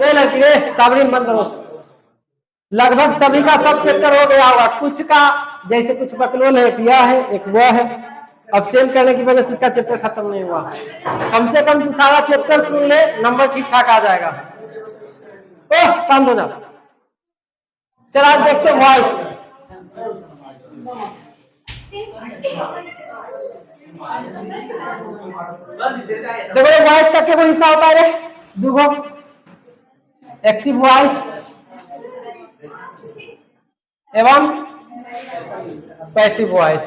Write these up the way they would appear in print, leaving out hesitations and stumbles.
ये लड़की साबरीन बंद करो। लगभग सभी का सब चैप्टर हो गया होगा, कुछ का जैसे कुछ बकलोल है, एक यह है एक वह है। अब सेल करने की वजह से इसका चैप्टर खत्म नहीं हुआ। कम से कम तू सारा चैप्टर सुन ले, नंबर ठीक ठाक आ जाएगा। ओह शांत हो जा। चल आज देखते वॉइस। देखो वॉइस का क्या कोई हिस्सा होता है रे? देखो एक्टिव वॉइस एवं पैसिव वॉइस,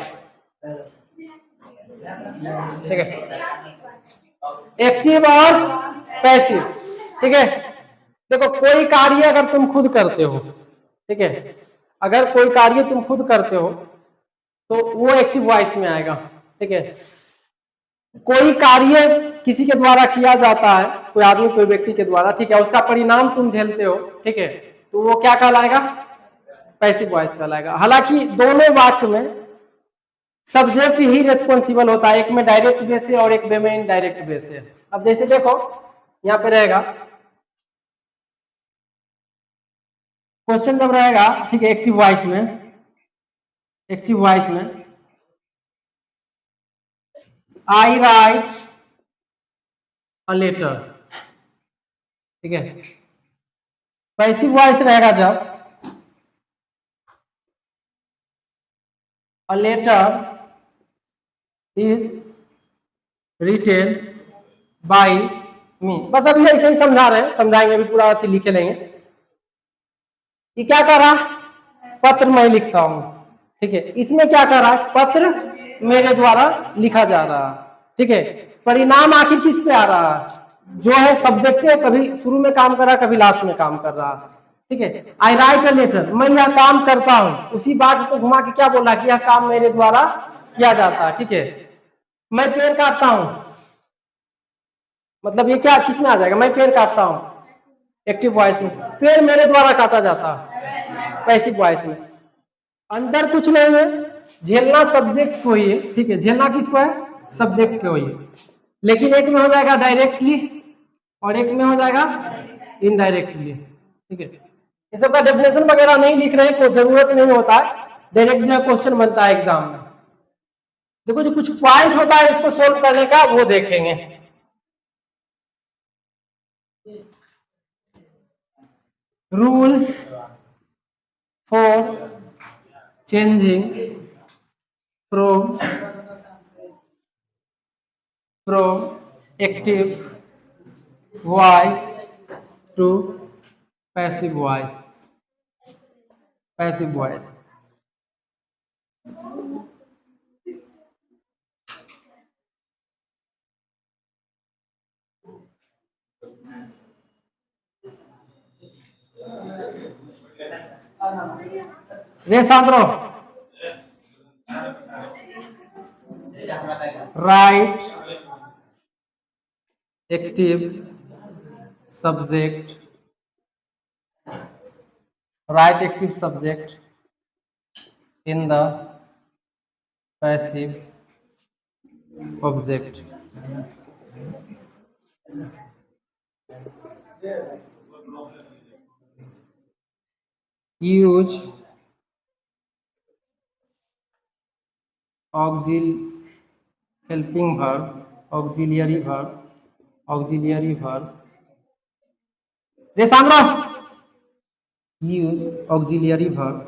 ठीक है, एक्टिव और पैसिव, ठीक है। देखो कोई कार्य अगर तुम खुद करते हो, ठीक है, अगर कोई कार्य तुम खुद करते हो तो वो एक्टिव वॉइस में आएगा, ठीक है। कोई कार्य किसी के द्वारा किया जाता है, कोई आदमी कोई व्यक्ति के द्वारा, ठीक है, उसका परिणाम तुम झेलते हो, ठीक है, तो वो क्या कहलाएगा? पैसिव वॉइस कहलाएगा। हालांकि दोनों वाक्य में सब्जेक्ट ही रेस्पॉन्सिबल होता है, एक में डायरेक्ट वे से और एक में इनडायरेक्ट वे से। अब जैसे देखो यहाँ पे रहेगा क्वेश्चन जब रहेगा, ठीक है, एक्टिव वॉइस में, एक्टिव वॉइस में आई राइट अ लेटर, ठीक है। पैसिव वॉइस रहेगा जब a letter is written by me. बस अभी ऐसे ही समझा रहे हैं, समझाएंगे अभी पूरा अथी लिखे लेंगे। ये क्या कर रहा? पत्र मैं लिखता हूं, ठीक है। इसमें क्या कर रहा है? पत्र मेरे द्वारा लिखा जा रहा है, ठीक है। परिणाम आखिर किस पे आ रहा है? जो है सब्जेक्ट है, कभी शुरू में काम कर रहा है, कभी लास्ट में काम कर रहा है, ठीक है। आई राइट अ लेटर, मैं यह काम करता हूं, उसी बात को घुमा के क्या बोला कि यह काम मेरे द्वारा किया जाता है, ठीक है। मैं पेड़ काटता हूं, मतलब ये क्या किस में आ जाएगा? मैं पेड़ काटता हूं, एक्टिव वॉइस में। पेड़ मेरे द्वारा काटा जाता है, पैसिव वॉइस में। अंदर कुछ नहीं है, झेलना सब्जेक्ट को ही है, ठीक है, झेलना किसको है? सब्जेक्ट को ही है। लेकिन एक में हो जाएगा डायरेक्टली और एक में हो जाएगा इनडायरेक्टली, ठीक है। ये सब का डेफिनेशन वगैरह नहीं लिख रहे हैं, कोई जरूरत नहीं होता है, डायरेक्ट जो क्वेश्चन बनता है एग्जाम में। देखो जो कुछ पॉइंट होता है इसको सोल्व करने का वो देखेंगे। Rules for changing from active voice to passive voice, passive voice. रे शांत रहो। Right active subject, right active subject in the passive object. Use helping verb, auxiliary verb, auxiliary verb. Resandra, use auxiliary verb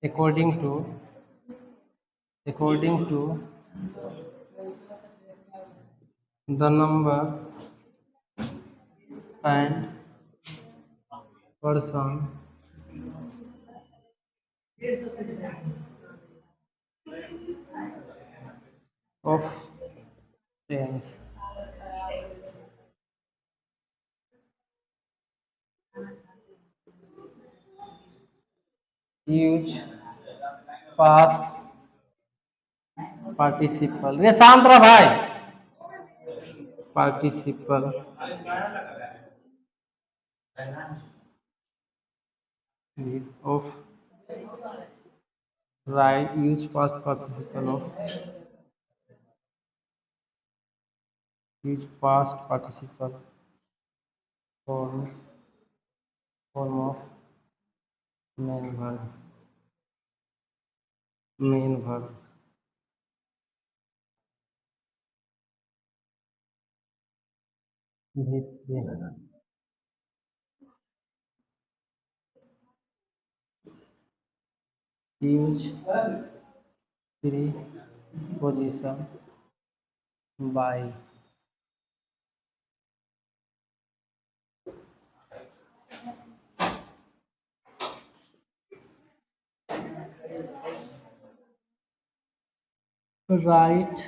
according to the number and person of tense. Use past participle. ये शांत रहा भाई। Participle of right. Use past participle of forms form of main verb use preposition by right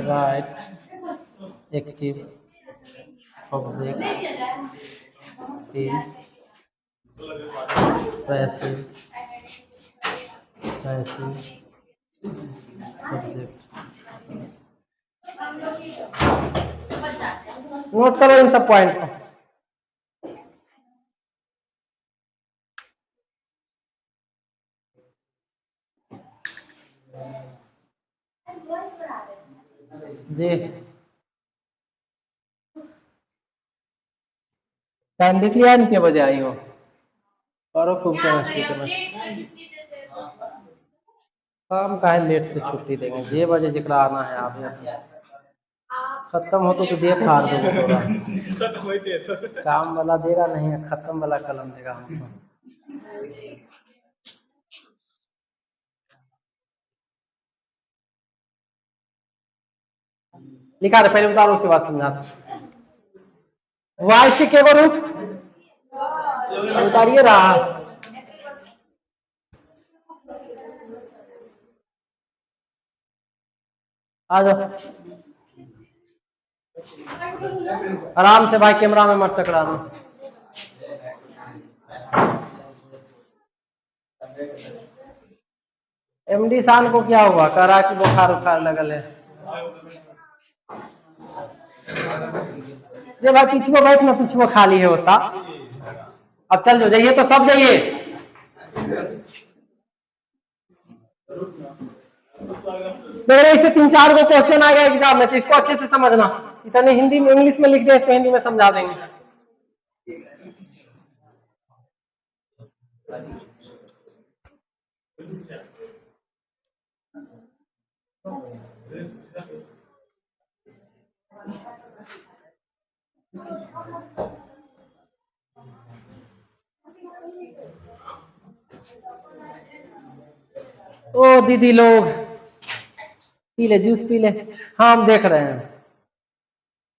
right active object in passive subject. Note करो इन सब point को। जी time देख लिया, इनके बजे आई हो करो खूब केमिस्ट्री काम का है, लेट से छुट्टी देंगे जे बजे जिकरा आना है आप खत्म हो तो दे फाड़ दो काम वाला देगा नहीं, खत्म वाला कलम देगा हमको। लिखा था पहले उतारो उसके बाद समझा। वॉइस के केवल रूप उतारिए रहा आ जाओ आराम से भाई, कैमरा में मत टकराना। एमडी शान को क्या हुआ, कह रहा कि बुखार उखार लगल है। ये भाई पीछे बैठ ना, पीछे खाली है होता। अब चल जो जाइए तो सब जाइए। मेरे इससे 3-4 को क्वेश्चन आ गया एग्जाम में, तो इसको अच्छे से समझना। इतने हिंदी में इंग्लिश में लिख दे, इसको हिंदी में समझा देंगे। ओ दीदी लोग पी ले, जूस पी ले। हाँ हम देख रहे हैं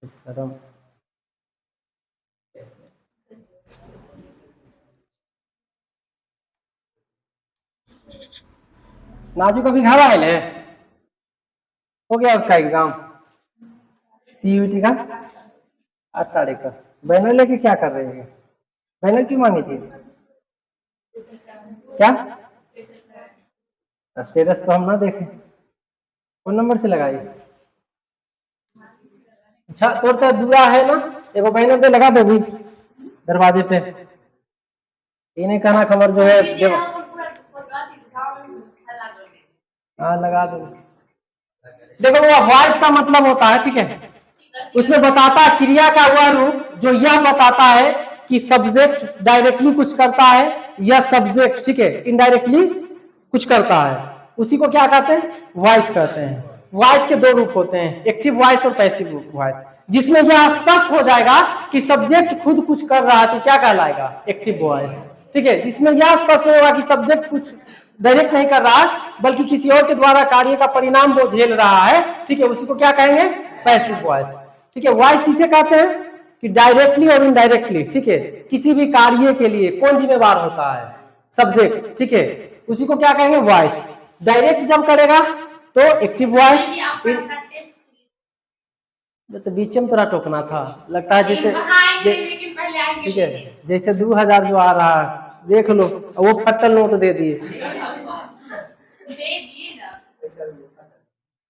शर्म। नाजू का भी घर आए है, हो गया उसका एग्जाम सीयूटी का 8 तारीख का। बैनर लेके क्या कर रहे हैं, बैनर क्यों मांगी थी? क्या स्टेटस तो हम ना देखे, फोन नंबर से लगाई। अच्छा तो दूरा है ना, एगो बैनर पे लगा दोगी दरवाजे पे। ये नहीं कहना खबर जो है हाँ लगा दो। देखो वो वॉइस का मतलब होता है, ठीक है, उसमें बताता है क्रिया का वह रूप जो यह बताता है कि सब्जेक्ट डायरेक्टली कुछ करता है या सब्जेक्ट, ठीक है, इनडायरेक्टली कुछ करता है, उसी को क्या कहते हैं, वॉइस कहते हैं। वॉइस के 2 रूप होते हैं, एक्टिव वॉइस और पैसिव वॉइस। जिसमें यह स्पष्ट हो जाएगा कि सब्जेक्ट खुद कुछ कर रहा है तो क्या कहलाएगा, एक्टिव वॉइस, ठीक है। जिसमें यह स्पष्ट होगा कि सब्जेक्ट कुछ डायरेक्ट नहीं कर रहा है बल्कि किसी और के द्वारा कार्य का परिणाम वो झेल रहा है, ठीक है, उसी को क्या कहेंगे, पैसिव वॉइस, ठीक है। वॉइस किसे कहते हैं कि डायरेक्टली और इनडायरेक्टली, ठीक है, किसी भी कार्य के लिए कौन जिम्मेवार होता है, सब्जेक्ट, ठीक है, उसी को क्या कहेंगे, वॉइस। डायरेक्ट जब करेगा तो एक्टिव वॉइस। तो बीच में तोरा टोकना था, लगता है जैसे ठीक है, जैसे 2000 जो आ रहा है देख लो, वो फट्टल नोट दे दिए।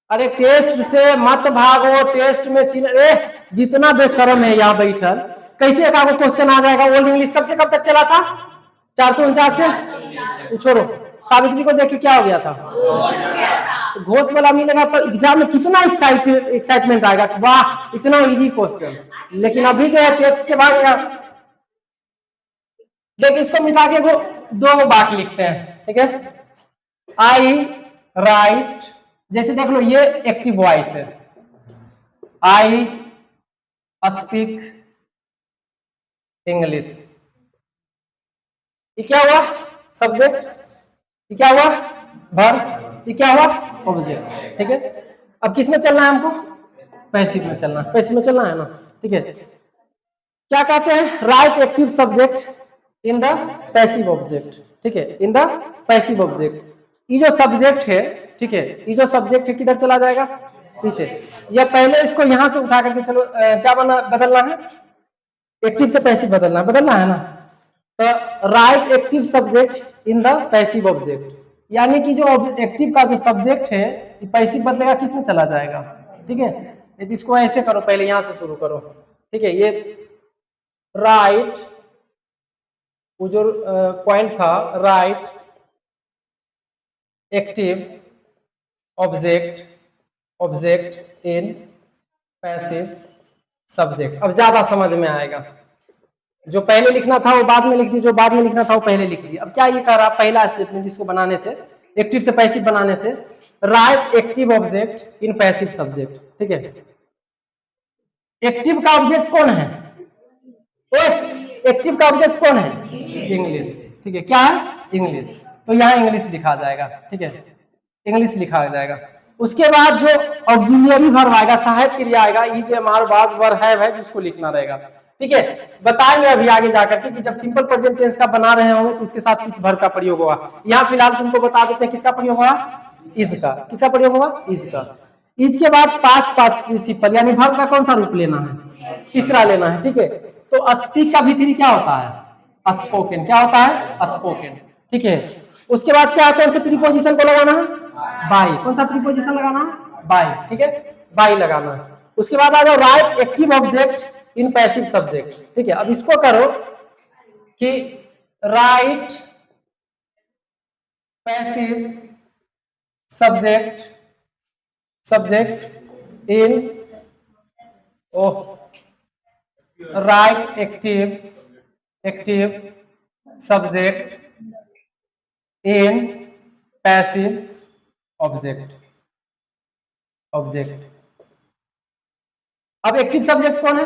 अरे टेस्ट से मत भागो, टेस्ट में जितना बेशरम है यहाँ बैठल, कैसे एक आपको क्वेश्चन आ जाएगा? ओल्ड इंग्लिश कब से कब तक चला था? 449 से। छोड़ो, सावित्री को देख के क्या हो गया था? तो घोष वाला मिलेगा तो एग्जाम में कितना एक्साइटमेंट आएगा, वाह इतना इजी क्वेश्चन। लेकिन अभी जो है टेस्ट से भागेगा। देखिए इसको मिला के दो वाक्य लिखते हैं, ठीक है। आई राइट, जैसे देख लो ये एक्टिव वॉइस है, आई स्पीक इंग्लिश। ये क्या हुआ? सब्जेक्ट। ये क्या हुआ? वर्ब। ये क्या हुआ? ऑब्जेक्ट। ठीक है, अब किस में चलना है हमको? पैसिव में चलना है। पैसिव में चलना है ना, ठीक है। क्या कहते हैं? Right active subject in the passive object, ठीक है, इन द पैसिव ऑब्जेक्ट। ये जो सब्जेक्ट है, ठीक है, ये जो सब्जेक्ट है किधर चला जाएगा? पीछे। या पहले इसको यहां से उठा करके चलो, क्या बदलना है? एक्टिव से पैसिव बदलना है ना। तो right active subject in the passive object, यानी कि जो एक्टिव का जो सब्जेक्ट है पैसिव बदलेगा, किस में चला जाएगा? ठीक है, यदि इसको ऐसे करो, पहले यहां से शुरू करो, ठीक है। ये राइट, वो जो पॉइंट था, right active object in passive subject. अब ज्यादा समझ में आएगा। जो पहले लिखना था वो बाद में लिख दी, जो बाद में लिखना था वो पहले लिख दी। अब क्या ये कर रहा? पहला स्टेटमेंट इसको बनाने से, एक्टिव से पैसिव बनाने से, right active object in passive subject, ठीक है। एक्टिव का ऑब्जेक्ट कौन है? एक्टिव का ऑब्जेक्ट कौन है? इंग्लिश, ठीक है। क्या है? इंग्लिश। तो यहाँ इंग्लिश लिखा जाएगा, ठीक है, इंग्लिश लिखा जाएगा। उसके बाद जो ऑक्सिलियरी वर्ब आएगा, सहायक क्रिया आएगा, is am are was were have है, जिसको लिखना रहेगा, ठीक है। बताएंगे अभी आगे जाकर के कि जब सिंपल प्रेजेंट टेंस का बना रहे होंगे तो उसके साथ किस वर्ब का प्रयोग होगा। यहाँ फिलहाल तुमको बता देते हैं किसका प्रयोग होगा? इज का। किसका प्रयोग होगा? इज का। इज के बाद पास्ट पार्टिसिपल यानी वर्ब का कौन सा रूप लेना है? तीसरा लेना है, ठीक है। तो स्पीक का भी क्या होता है? स्पोकन। क्या होता है? स्पोकन, ठीक है। उसके बाद क्या, कौन से प्रीपोजिशन को लगाना है? बाई। कौन सा प्रीपोजिशन लगाना है? बाई, ठीक है, बाई लगाना है। उसके बाद आ जाओ right active object in passive subject, ठीक है। अब इसको करो कि right passive subject in right active subject in passive object. अब एक्टिव सब्जेक्ट कौन है?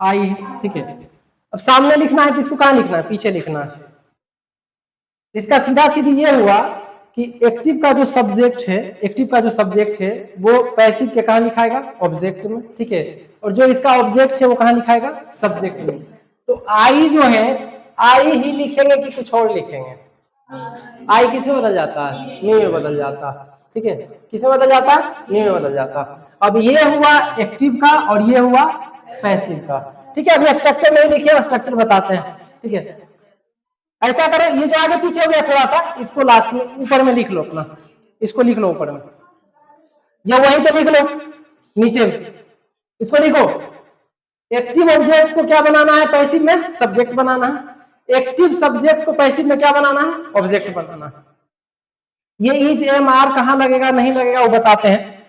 आई, ठीक है। अब सामने लिखना है, किसको कहां लिखना है? पीछे लिखना है। इसका सीधा सीधी ये हुआ कि एक्टिव का जो सब्जेक्ट है वो पैसिव के कहां लिखाएगा? ऑब्जेक्ट में, ठीक है। और जो इसका ऑब्जेक्ट है वो कहां लिखाएगा? सब्जेक्ट में। तो आई जो है, आई ही लिखेंगे कि कुछ और लिखेंगे? आई किस में बदल जाता है? नी में बदल जाता है, ठीक है। किस में बदल जाता है? नी में बदल जाता है। अब ये हुआ एक्टिव का और ये हुआ पैसिव का, ठीक है। अभी स्ट्रक्चर नहीं लिखे, स्ट्रक्चर बताते हैं, ठीक है। ऐसा करो, ये जो आगे पीछे हो गया थोड़ा सा, इसको लास्ट में ऊपर में लिख लो अपना, इसको लिख लो ऊपर में, या वहीं पे लिख लो नीचे में, इसको लिखो। एक्टिव ऑब्जेक्ट को क्या बनाना है? पैसिव में सब्जेक्ट बनाना है। एक्टिव सब्जेक्ट को पैसिव में क्या बनाना है? ऑब्जेक्ट बनाना है। ये इज एम आर कहां लगेगा नहीं लगेगा वो बताते हैं।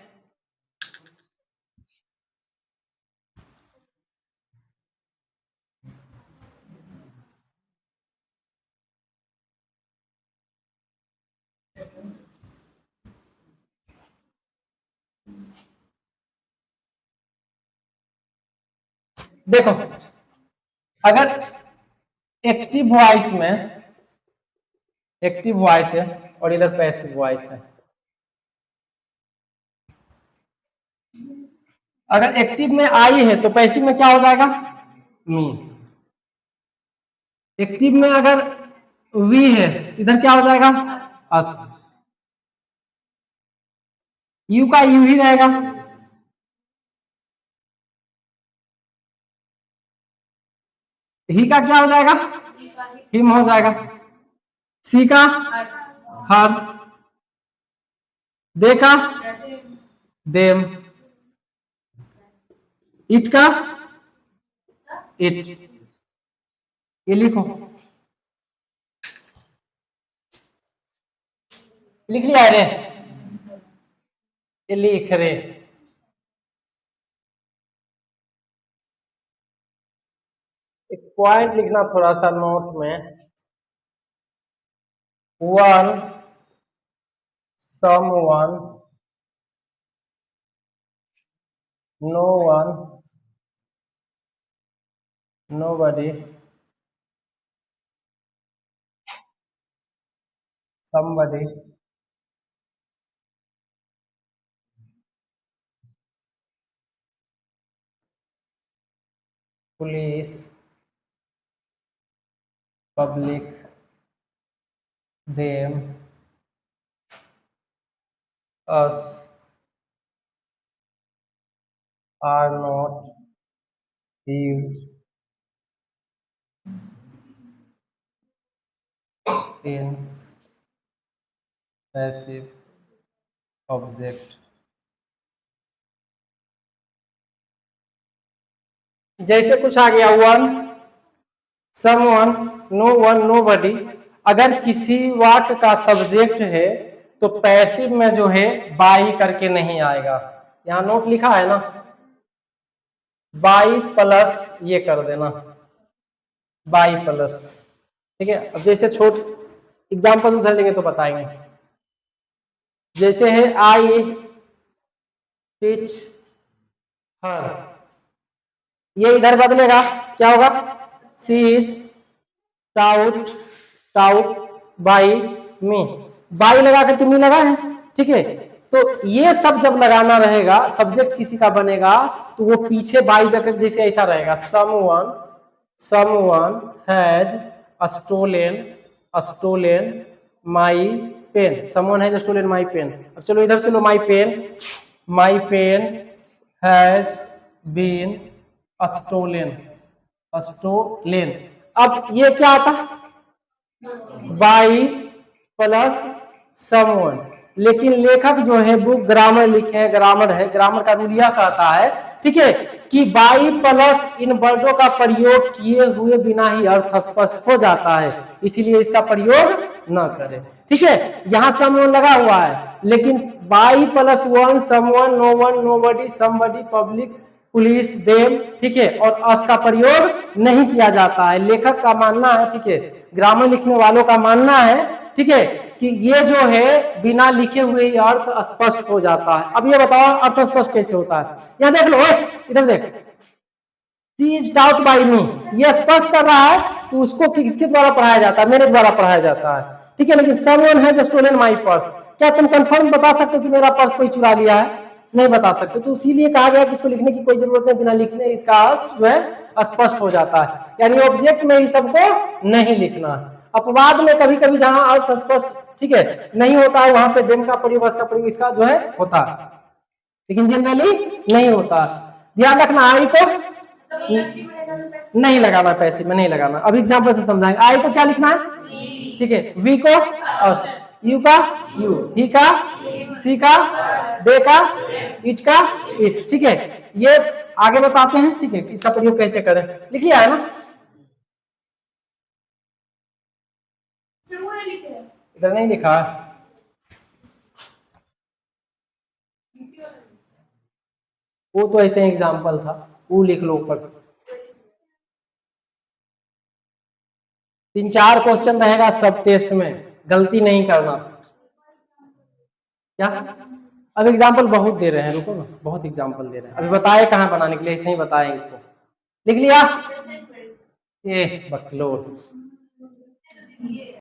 देखो, अगर एक्टिव वॉइस है और इधर पैसिव वॉइस है, अगर एक्टिव में आई है तो पैसिव में क्या हो जाएगा? मी। एक्टिव में अगर वी है इधर क्या हो जाएगा? अस। यू का यू ही रहेगा। ही का क्या हो जाएगा? हिम हो जाएगा। सी का हर। दे का देम। इट का इट, ये लिखो, लिख लिया रे, ये लिख रे। एक पॉइंट लिखना थोड़ा सा नोट में, one, someone, no one, nobody, somebody, police, public, them, us, are not, used, in, passive, object। जैसे कुछ आ गया one, someone, no one, nobody, अगर किसी वाक्य का सब्जेक्ट है तो पैसिव में जो है बाई करके नहीं आएगा। यहां नोट लिखा है ना, बाई प्लस ये कर देना, बाई प्लस, ठीक है। अब जैसे छोट एग्जाम्पल उधर लेंगे तो बताएंगे। जैसे है आई टीच हर, ये इधर बदलेगा, क्या होगा, she is taught taught by me, by लगा के तुम ही लगा है, ठीक है। तो ये सब जब लगाना रहेगा, सब्जेक्ट किसी का बनेगा तो वो पीछे बाई जगह जैसे ऐसा रहेगा, someone has stolen my pen, someone has stolen my pen। अब चलो इधर से लो, my pen has been stolen। अब ये क्या आता, बाई प्लस समवन, लेकिन लेखक जो है वो ग्रामर लिखे हैं, ग्रामर है, ग्रामर का रूल यह कहता है, ठीक है, कि बाई प्लस इन वर्डों का प्रयोग किए हुए बिना ही अर्थ स्पष्ट हो जाता है, इसीलिए इसका प्रयोग न करें, ठीक है। यहाँ समवन लगा हुआ है, लेकिन by plus one, someone, no one, nobody, somebody, public, police, them, ठीक है, और अस का प्रयोग नहीं किया जाता है। लेखक का मानना है, ठीक है, ग्रामर लिखने वालों का मानना है, ठीक है, कि ये जो है बिना लिखे हुए ही अर्थ स्पष्ट हो जाता है। अब ये बताओ अर्थ स्पष्ट कैसे होता है, यहाँ देख लो, इधर देख, शी इज टाउट बाई मी, ये स्पष्ट कर रहा है कि उसको किसके द्वारा पढ़ाया जाता है, मेरे द्वारा पढ़ाया जाता है, ठीक है। लेकिन someone has stolen my purse, क्या तुम कंफर्म बता सकते हो कि मेरा पर्स कोई चुरा लिया है, नहीं बता सकते, तो इसीलिए कहा गया कि इसको लिखने की कोई जरूरत नहीं, बिना लिखने इसका अर्थ जो है स्पष्ट हो जाता है, यानी ऑब्जेक्ट में ही सबको नहीं लिखना है। अपवाद में कभी कभी जहां अर्थ स्पष्ट, ठीक है, नहीं होता है, वहां पे देम का प्रयोग, का प्रयोग इसका जो है होता है, लेकिन जनरली नहीं होता। ध्यान रखना, आई को नहीं लगाना, पैसे में नहीं लगाना। अब एग्जाम्पल से समझाएंगे। आई को क्या लिखना है, ठीक है, वी को अस, यू का यू, ही का सी का, दे का इट का इट, ठीक है। ये आगे बताते हैं, ठीक है, इसका प्रयोग कैसे करें, लिख लिया है ना, इधर नहीं लिखा है, वो तो ऐसे एग्जाम्पल था, वो लिख लो ऊपर। 3-4 क्वेश्चन रहेगा सब टेस्ट में, गलती नहीं करना, क्या। अब एग्जाम्पल बहुत दे रहे हैं, रुको ना, बहुत एग्जाम्पल दे रहे हैं, अभी बताए कहाँ बनाने के लिए, ऐसे ही बताए इसको, लिख लिया, ये बकलोल।